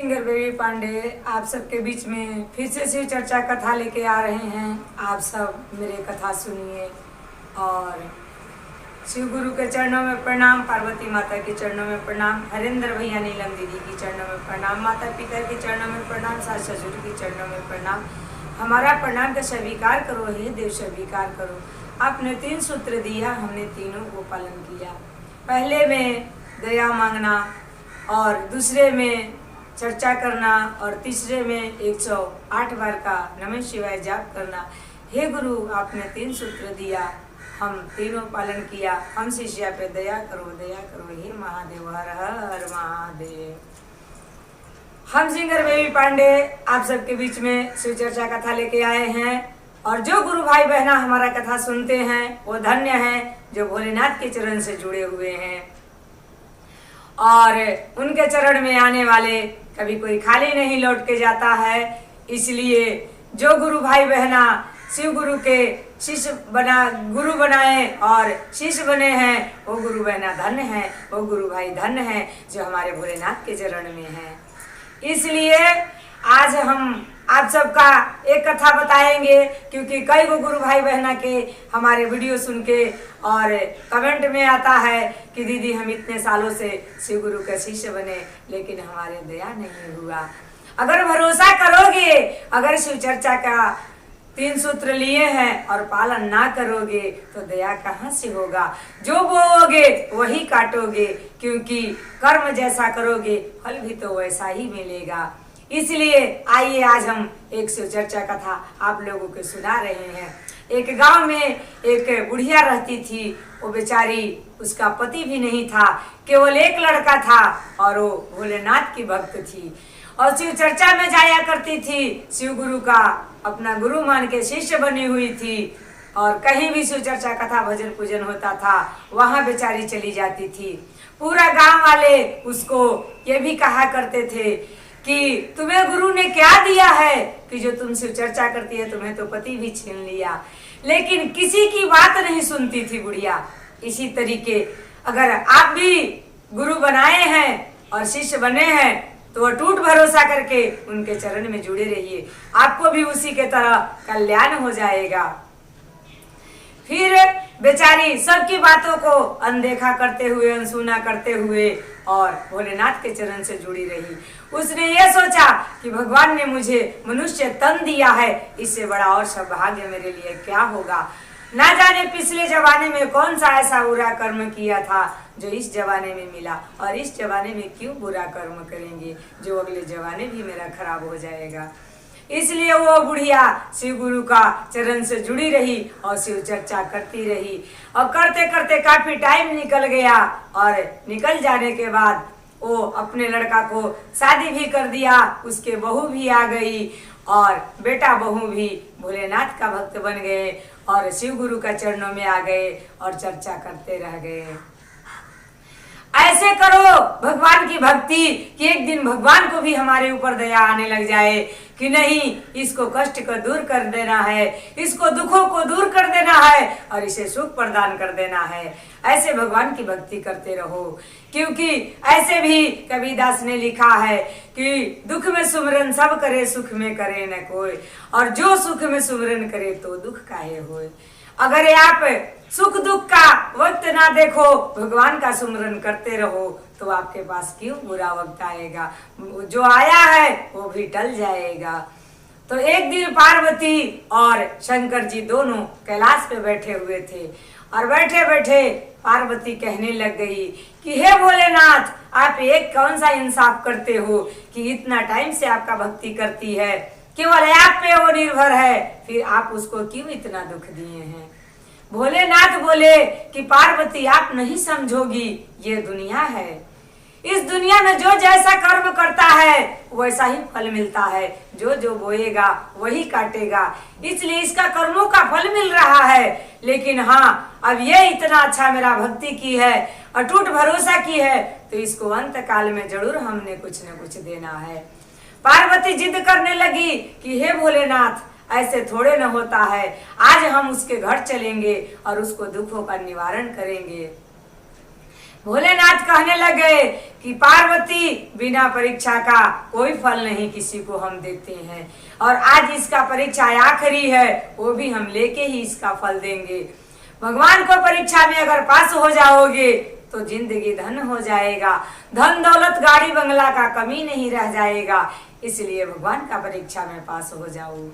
Singer baby Pandey आप सबके बीच में फिर से शिव चर्चा कथा लेके आ रहे हैं। आप सब मेरे कथा सुनिए और शिव गुरु के चरणों में प्रणाम, पार्वती माता के चरणों में प्रणाम, हरेंद्र भैया नीलम दीदी की चरणों में प्रणाम, माता पिता के चरणों में प्रणाम, सास ससुर के चरणों में प्रणाम। हमारा प्रणाम का स्वीकार करो, हे देव स्वीकार करो। आपने 3 सूत्र दिया, हमने तीनों को पालन किया। पहले में दया मांगना और दूसरे में चर्चा करना और तीसरे में 108 बार का नमः शिवाय जाप करना। हे गुरु, आपने 3 सूत्र दिया, हम तीनों पालन किया। हम शिष्या पे दया करो, दया करो, हे महादेव, हर हर महादेव। हम सिंगर बेबी पांडे आप सबके बीच में शिव चर्चा कथा लेके आए हैं और जो गुरु भाई बहना हमारा कथा सुनते हैं वो धन्य हैं जो भोलेनाथ के चरण से जुड़े हुए हैं और उनके चरण में आने वाले कभी कोई खाली नहीं लौट के जाता है। इसलिए जो गुरु भाई बहना शिव गुरु के शिष्य गुरु बनाए और शिष्य बने हैं वो गुरु बहना धन्य है, वो गुरु भाई धन्य है जो हमारे भोलेनाथ के चरण में है। इसलिए आज हम आप सबका एक कथा बताएंगे क्योंकि कई गो गुरु भाई बहना के हमारे वीडियो सुन के और कमेंट में आता है कि दीदी हम इतने सालों से शिव गुरु का शिष्य बने लेकिन हमारे दया नहीं हुआ। अगर भरोसा करोगे, अगर शिव चर्चा का 3 सूत्र लिए हैं और पालन ना करोगे तो दया कहाँ से होगा। जो बोओगे वही काटोगे, क्योंकि कर्म जैसा करोगे फल भी तो वैसा ही मिलेगा। इसलिए आइए आज हम एक शिव चर्चा कथा आप लोगों को सुना रहे हैं। एक गांव में एक बुढ़िया रहती थी। वो बेचारी, उसका पति भी नहीं था, केवल एक लड़का था और वो भोलेनाथ की भक्त थी और शिव चर्चा में जाया करती थी। शिव गुरु का अपना गुरु मान के शिष्य बनी हुई थी और कहीं भी शिव चर्चा कथा भजन पूजन होता था वहां बेचारी चली जाती थी। पूरा गांव वाले उसको ये भी कहा करते थे कि तुम्हें गुरु ने क्या दिया है कि जो तुम शिव चर्चा करती है, तुम्हें तो पति भी छीन लिया। लेकिन किसी की बात नहीं सुनती थी बुढ़िया। इसी तरीके अगर आप भी गुरु बनाए हैं और शिष्य बने हैं तो अटूट भरोसा करके उनके चरण में जुड़े रहिए, आपको भी उसी के तरह कल्याण हो जाएगा। फिर बेचारी सबकी बातों को अनदेखा करते हुए, अनसुना करते हुए और भोलेनाथ के चरण से जुड़ी रही। उसने ये सोचा कि भगवान ने मुझे मनुष्य तन दिया है, इससे बड़ा और सौभाग्य मेरे लिए क्या होगा। ना जाने पिछले जमाने में कौन सा ऐसा बुरा कर्म किया था जो इस जमाने में मिला और इस जमाने में क्यों बुरा कर्म करेंगे जो अगले जमाने भी मेरा खराब हो जाएगा। इसलिए वो बुढ़िया शिव गुरु का चरण से जुड़ी रही और शिव चर्चा करती रही और करते करते काफी टाइम निकल गया और निकल जाने के बाद वो अपने लड़का को शादी भी कर दिया। उसके बहू भी आ गई और बेटा बहू भी भोलेनाथ का भक्त बन गए और शिव गुरु का चरणों में आ गए और चर्चा करते रह गए। ऐसे करो भगवान की भक्ति कि एक दिन भगवान को भी हमारे ऊपर दया आने लग जाए कि नहीं, इसको कष्ट को दूर कर देना है, इसको दुखों को दूर कर देना है और इसे सुख प्रदान कर देना है। ऐसे भगवान की भक्ति करते रहो, क्योंकि ऐसे भी कबीरदास ने लिखा है कि दुख में सुमरन सब करे, सुख में करे न कोई, और जो सुख में सुमरन करे तो दुख काहे होए। अगर आप सुख दुख का वक्त ना देखो, भगवान का सुमरन करते रहो तो आपके पास क्यों बुरा वक्त आएगा। जो आया है वो भी टल जाएगा। तो एक दिन पार्वती और शंकर जी दोनों कैलाश पे बैठे हुए थे और बैठे बैठे पार्वती कहने लग गई कि हे भोलेनाथ, आप एक कौन सा इंसाफ करते हो कि इतना टाइम से आपका भक्ति करती है, केवल आप पे वो निर्भर है, फिर आप उसको क्यों इतना दुख दिए हैं। भोलेनाथ बोले कि पार्वती, आप नहीं समझोगी, ये दुनिया है। इस दुनिया में जो जैसा कर्म करता है वैसा ही फल मिलता है। जो जो बोएगा वही काटेगा, इसलिए इसका कर्मों का फल मिल रहा है। लेकिन हाँ, अब ये इतना अच्छा मेरा भक्ति की है, अटूट भरोसा की है, तो इसको अंत काल में जरूर हमने कुछ न कुछ देना है। पार्वती जिद करने लगी कि हे भोलेनाथ, ऐसे थोड़े न होता है, आज हम उसके घर चलेंगे और उसको दुखों का निवारण करेंगे। भोलेनाथ कहने लगे कि पार्वती, बिना परीक्षा का कोई फल नहीं किसी को हम देते हैं, और आज इसका परीक्षा आखिरी है, वो भी हम लेके ही इसका फल देंगे। भगवान को परीक्षा में अगर पास हो जाओगे तो जिंदगी धन हो जाएगा, धन दौलत गाड़ी बंगला का कमी नहीं रह जाएगा, इसलिए भगवान का परीक्षा में पास हो जाओ।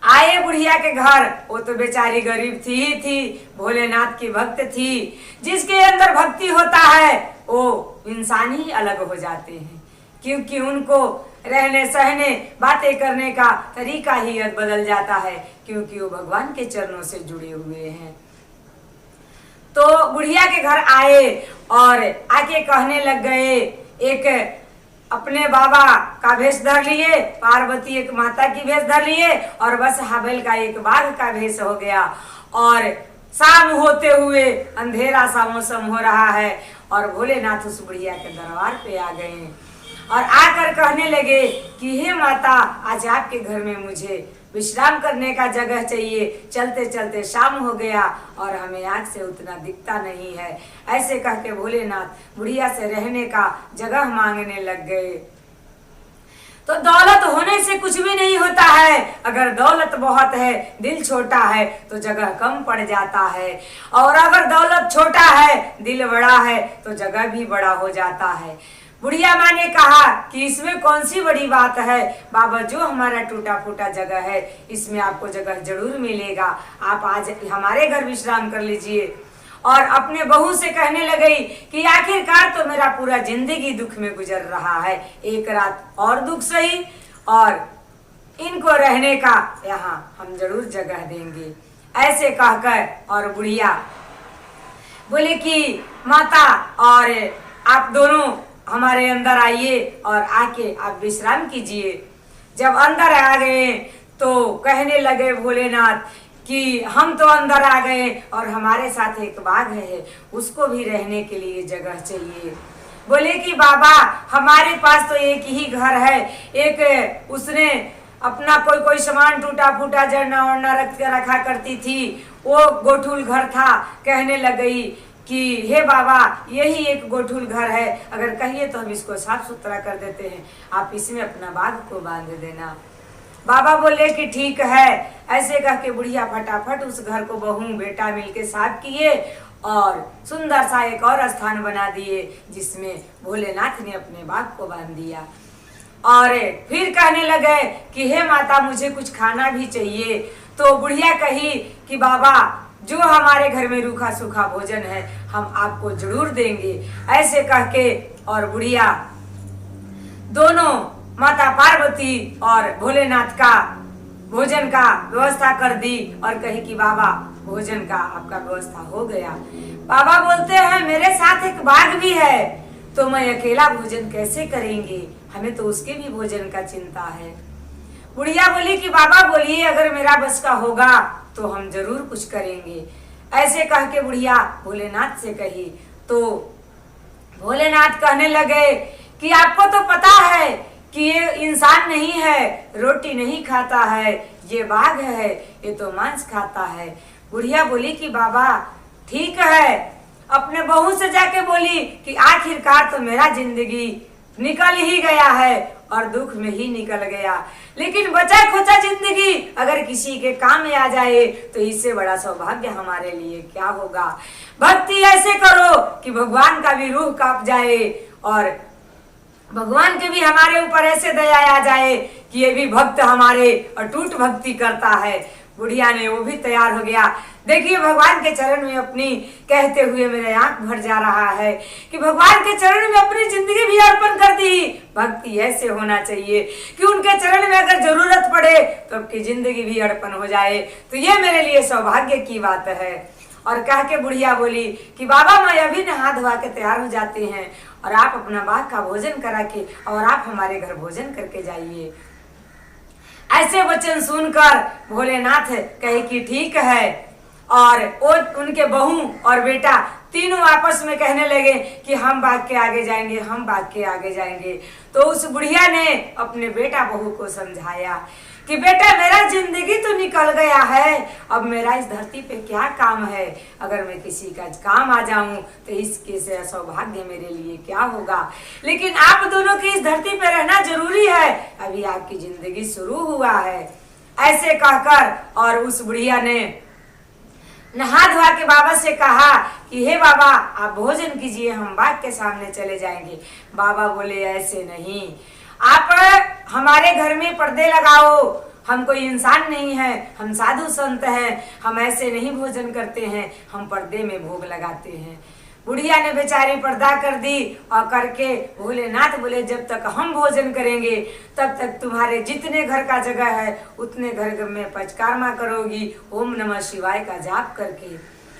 आए बुढ़िया के घर, वो तो बेचारी गरीब थी ही थी, भोलेनाथ की भक्त थी। जिसके अंदर भक्ति होता है वो इंसान ही अलग हो जाते हैं, क्योंकि उनको रहने सहने बातें करने का तरीका ही बदल जाता है, क्योंकि वो भगवान के चरणों से जुड़े हुए हैं। तो बुढ़िया के घर आए और आके कहने लग गए, एक अपने बाबा का भेष धर लिए, पार्वती एक माता की भेष धर लिए, और बस हाबेल का एक बाघ का भेष हो गया। और शाम होते हुए अंधेरा सा मौसम हो रहा है और भोलेनाथ उस बुढ़िया के दरबार पे आ गए और आकर कहने लगे कि हे माता, आज आपके घर में मुझे विश्राम करने का जगह चाहिए। चलते चलते शाम हो गया और हमें आँख से उतना दिखता नहीं है। ऐसे कह के भोलेनाथ बुढ़िया से रहने का जगह मांगने लग गए। तो दौलत होने से कुछ भी नहीं होता है। अगर दौलत बहुत है, दिल छोटा है तो जगह कम पड़ जाता है, और अगर दौलत छोटा है, दिल बड़ा है तो जगह भी बड़ा हो जाता है। बुढ़िया माँ ने कहा कि इसमें कौन सी बड़ी बात है बाबा, जो हमारा टूटा फूटा जगह है इसमें आपको जगह जरूर मिलेगा, आप आज हमारे घर विश्राम कर लीजिए। और अपने बहू से कहने लगी कि आखिरकार तो मेरा पूरा जिंदगी दुख में गुजर रहा है, एक रात और दुख सही, और इनको रहने का यहाँ हम जरूर जगह देंगे। ऐसे कहकर और बुढ़िया बोले कि माता, और आप दोनों हमारे अंदर आइए और आके आप विश्राम कीजिए। जब अंदर आ गए तो कहने लगे भोलेनाथ कि हम तो अंदर आ गए और हमारे साथ एक बाघ है, उसको भी रहने के लिए जगह चाहिए। बोले कि बाबा, हमारे पास तो एक ही घर है, एक उसने अपना कोई सामान टूटा फूटा जड़ना वड़ना रख के रखा करती थी, वो गोठुल घर था। कहने लगी कि हे बाबा, यही एक गोठुल घर है, अगर कहिए तो हम इसको साफ सुथरा कर देते हैं, आप इसमें अपना बाघ को बांध देना। बाबा बोले कि ठीक है। ऐसे कह के बुढ़िया फटाफट उस घर को बहू बेटा मिलके साफ किए और सुंदर सा एक और स्थान बना दिए, जिसमें भोलेनाथ ने अपने बाघ को बांध दिया। और फिर कहने लगे कि हे माता, मुझे कुछ खाना भी चाहिए। तो बुढ़िया कही कि बाबा, जो हमारे घर में रूखा सूखा भोजन है हम आपको जरूर देंगे। ऐसे कह के और बुढ़िया दोनों माता पार्वती और भोलेनाथ का भोजन का व्यवस्था कर दी और कही कि बाबा, भोजन का आपका व्यवस्था हो गया। बाबा बोलते हैं मेरे साथ एक बाघ भी है, तो मैं अकेला भोजन कैसे करेंगे, हमें तो उसके भी भोजन का चिंता है। बुढ़िया बोली कि बाबा बोलिए, अगर मेरा बस का होगा तो हम जरूर कुछ करेंगे। ऐसे कह के बुढ़िया भोलेनाथ से कही तो भोलेनाथ कहने लगे कि आपको तो पता है कि ये इंसान नहीं है, रोटी नहीं खाता है, ये बाघ है, ये तो मांस खाता है। बुढ़िया बोली कि बाबा ठीक है। अपने बहू से जाके बोली कि आखिरकार तो मेरा जिंदगी निकल ही गया है और दुख में ही निकल गया, लेकिन बचा खोचा जिंदगी अगर किसी के काम में आ जाए तो इससे बड़ा सौभाग्य हमारे लिए क्या होगा। भक्ति ऐसे करो कि भगवान का भी रूह कांप जाए और भगवान के भी हमारे ऊपर ऐसे दया आ जाए कि ये भी भक्त हमारे अटूट भक्ति करता है। बुढ़िया ने वो भी तैयार हो गया। देखिए, भगवान के चरण में अपनी कहते हुए मेरे आंख भर जा रहा है कि भगवान के चरण में अपनी जिंदगी भी अर्पण कर दी। भक्ति ऐसे होना चाहिए कि उनके चरण में अगर जरूरत पड़े तो आपकी जिंदगी भी अर्पण हो जाए, तो ये मेरे लिए सौभाग्य की बात है। और कह के बुढ़िया बोली कि बाबा, मैं अभी नहा धोवा के तैयार हो जाते हैं और आप अपना बाघ का भोजन करा के और आप हमारे घर भोजन करके जाइए। ऐसे वचन सुनकर भोलेनाथ कहे कि ठीक है, और वो उनके बहू और बेटा तीनों आपस में कहने लगे कि हम बाघ के आगे जाएंगे, हम बाघ के आगे जाएंगे। तो उस बुढ़िया ने अपने बेटा बहू को समझाया कि बेटा मेरा जिंदगी तो निकल गया है, अब मेरा इस धरती पे क्या काम है। अगर मैं किसी का काम आ जाऊं तो इसके से सौभाग्य मेरे लिए क्या होगा। लेकिन आप दोनों की इस धरती पे रहना जरूरी है, अभी आपकी जिंदगी शुरू हुआ है। ऐसे कहकर और उस बुढ़िया ने नहा धोआ के बाबा से कहा कि हे बाबा आप भोजन कीजिए, हम बाग के सामने चले जाएंगे। बाबा बोले ऐसे नहीं, आप हमारे घर में पर्दे लगाओ, हम कोई इंसान नहीं है, हम साधु संत हैं, हम ऐसे नहीं भोजन करते हैं, हम पर्दे में भोग लगाते हैं। बुढ़िया ने बेचारी पर्दा कर दी और करके भोलेनाथ बोले जब तक हम भोजन करेंगे तब तक तुम्हारे जितने घर का जगह है उतने घर में पंचकर्मा करोगी, ओम नमः शिवाय का जाप करके।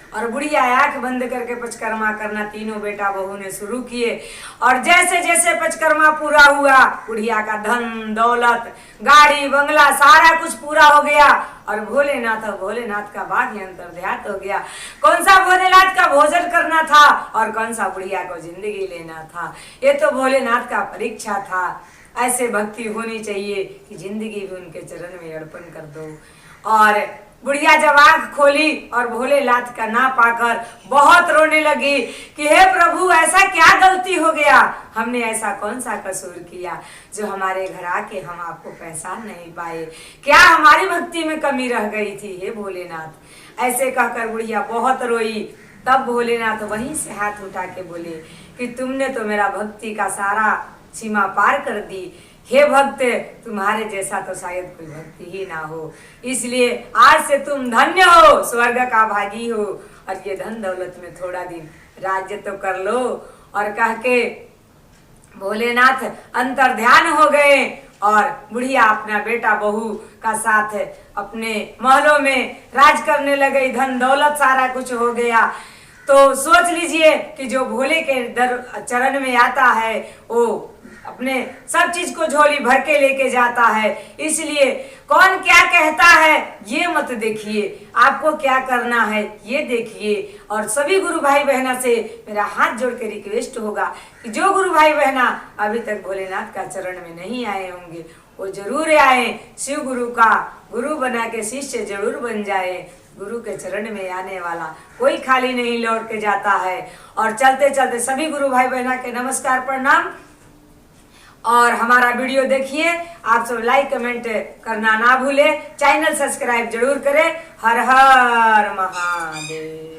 और बुढ़िया आंख बंद करके पंचकर्मा करना तीनों बेटा बहू ने शुरू किए। और जैसे जैसे पंचकर्मा पूरा हुआ, बुढ़िया का धन दौलत गाड़ी बंगला सारा कुछ पूरा हो गया और भोलेनाथ का भाग्य अंतर्ध्यात हो गया। कौन सा भोलेनाथ का भोजन करना था और कौन सा बुढ़िया को जिंदगी लेना था, ये तो भोलेनाथ का परीक्षा था। ऐसे भक्ति होनी चाहिए कि जिंदगी भी उनके चरण में अर्पण कर दो। और बुढ़िया जब आंख खोली और भोलेनाथ का ना पाकर बहुत रोने लगी कि हे प्रभु ऐसा क्या गलती हो गया, हमने ऐसा कौन सा कसूर किया जो हमारे घर आके हम आपको पहचान नहीं पाए, क्या हमारी भक्ति में कमी रह गई थी हे भोलेनाथ। ऐसे कहकर बुढ़िया बहुत रोई। तब भोलेनाथ वहीं से हाथ उठा के बोले कि तुमने तो मेरा भक्ति का सारा सीमा पार कर दी, हे भक्त तुम्हारे जैसा तो शायद कोई भक्ति ही ना हो, इसलिए आज से तुम धन्य हो, स्वर्ग का भागी हो, और ये धन दौलत में थोड़ा दिन राज्य तो कर लो। और कह के भोलेनाथ अंतर्ध्यान हो गए और बुढ़िया अपना बेटा बहू का साथ अपने महलों में राज करने लगे, धन दौलत सारा कुछ हो गया। तो सोच लीजिए कि जो भोले के चरण में आता है वो अपने सब चीज को झोली भर के लेके जाता है। इसलिए कौन क्या कहता है ये मत देखिए, आपको क्या करना है ये देखिए। और सभी गुरु भाई बहना से मेरा हाथ जोड़ के रिक्वेस्ट होगा कि जो गुरु भाई बहना अभी तक भोलेनाथ का चरण में नहीं आए होंगे वो जरूर आए, शिव गुरु का गुरु बना के शिष्य जरूर बन जाए। गुरु के चरण में आने वाला कोई खाली नहीं लौट के जाता है। और चलते चलते सभी गुरु भाई बहना के नमस्कार प्रणाम। और हमारा वीडियो देखिए, आप सब लाइक कमेंट करना ना भूले, चैनल सब्सक्राइब जरूर करें। हर हर महादेव।